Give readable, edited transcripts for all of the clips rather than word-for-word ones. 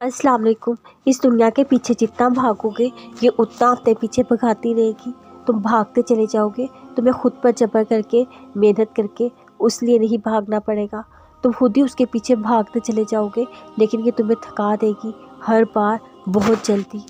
अस्सलाम वालेकुम। इस दुनिया के पीछे जितना भागोगे ये उतना अपने पीछे भगाती रहेगी। तुम भागते चले जाओगे, तुम्हें खुद पर जबर करके मेहनत करके उस लिए नहीं भागना पड़ेगा। तुम खुद ही उसके पीछे भागते चले जाओगे, लेकिन ये तुम्हें थका देगी हर बार बहुत जल्दी।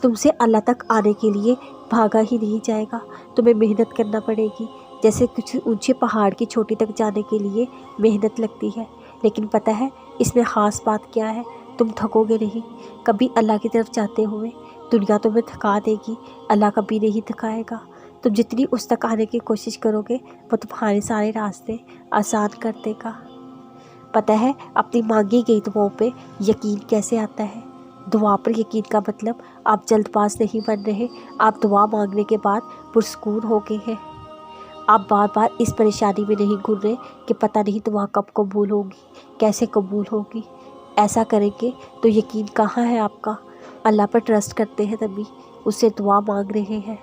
तुमसे अल्लाह तक आने के लिए भागा ही नहीं जाएगा, तुम्हें मेहनत करना पड़ेगी। जैसे कुछ ऊंचे पहाड़ की चोटी तक जाने के लिए मेहनत लगती है, लेकिन पता है इसमें ख़ास बात क्या है, तुम थकोगे नहीं कभी अल्लाह की तरफ जाते हुए। दुनिया तुम्हें थका देगी, अल्लाह कभी नहीं थकाएगा। तुम जितनी उस तक आने की कोशिश करोगे वो तुम्हारे सारे रास्ते आसान कर देगा। पता है अपनी मांगी गई दुआओं पे यकीन कैसे आता है। दुआ पर यकीन का मतलब आप जल्दबाज नहीं बन रहे, आप दुआ मांगने के बाद पुरसकून हो गए हैं। आप बार बार इस परेशानी में नहीं घूर रहे कि पता नहीं दुआ कब कबूल होगी, कैसे कबूल होगी। ऐसा करेंगे तो यकीन कहाँ है आपका। अल्लाह पर ट्रस्ट करते हैं तभी उससे दुआ मांग रहे हैं।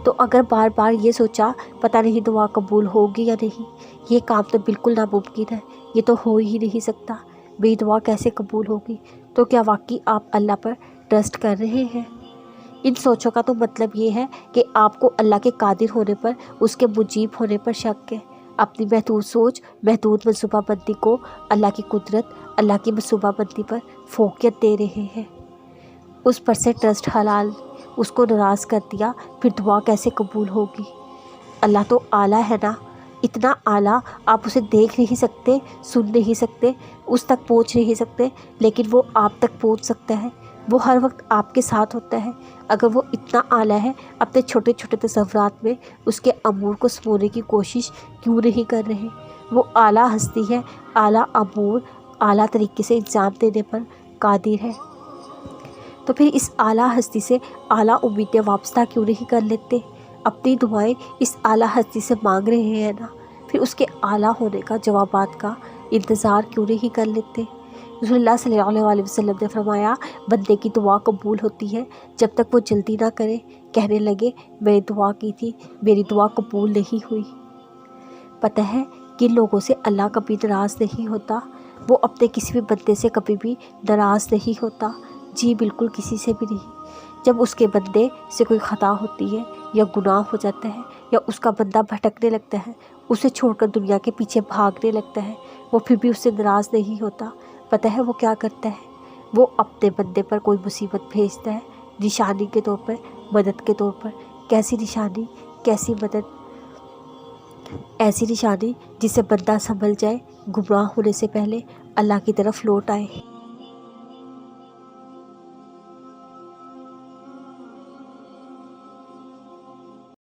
तो अगर बार बार ये सोचा पता नहीं दुआ कबूल होगी या नहीं, ये काम तो बिल्कुल नामुमकिन है, ये तो हो ही नहीं सकता। मेरी दुआ कैसे कबूल होगी। तो क्या वाकई आप अल्लाह पर ट्रस्ट कर रहे हैं। इन सोचों का तो मतलब ये है कि आपको अल्लाह के कादिर होने पर, उसके मुजीब होने पर शक है। अपनी महदूद सोच, महदूद मनसूबाबंदी को अल्लाह की कुदरत, अल्लाह की मनसूबाबंदी पर फोकियत दे रहे हैं। उस पर से ट्रस्ट हलाल, उसको नाराज़ कर दिया फिर दुआ कैसे कबूल होगी। अल्लाह तो आला है ना, इतना आला आप उसे देख नहीं सकते, सुन नहीं सकते, उस तक पहुंच नहीं सकते, लेकिन वो आप तक पहुंच सकता है। वो हर वक्त आपके साथ होता है। अगर वो इतना आला है, अपने छोटे छोटे तसव्वुरात में उसके अमूर को समोने की कोशिश क्यों नहीं कर रहे। वो आला हस्ती है, आला अमूर, आला तरीके से इंजाम देने पर कादिर है। तो फिर इस आला हस्ती से आला उम्मीदें वाबस्ता क्यों नहीं कर लेते। अपनी दुआएं इस आला हस्ती से मांग रहे हैं ना, फिर उसके आला होने का, जवाबात का इंतज़ार क्यों नहीं कर लेते। रसूलुल्लाह सल्लल्लाहु अलैहि वसल्लम ने फरमाया, बंदे की दुआ कबूल होती है जब तक वो जल्दी ना करे, कहने लगे मैंने दुआ की थी, मेरी दुआ कबूल नहीं हुई। पता है किन लोगों से अल्लाह कभी नाराज़ नहीं होता। वो अपने किसी भी बंदे से कभी भी नाराज़ नहीं होता। जी बिल्कुल किसी से भी नहीं। जब उसके बंदे से कोई ख़ता होती है या गुनाह हो जाता है या उसका बंदा भटकने लगता है, उसे छोड़कर दुनिया के पीछे भागने लगता है, वो फिर भी उससे नाराज़ नहीं होता। पता है वो क्या करता है, वो अपने बंदे पर कोई मुसीबत भेजता है निशानी के तौर पर, मदद के तौर पर। कैसी निशानी, कैसी मदद। ऐसी निशानी जिससे बंदा संभल जाए, गुमराह होने से पहले अल्लाह की तरफ लौट आए।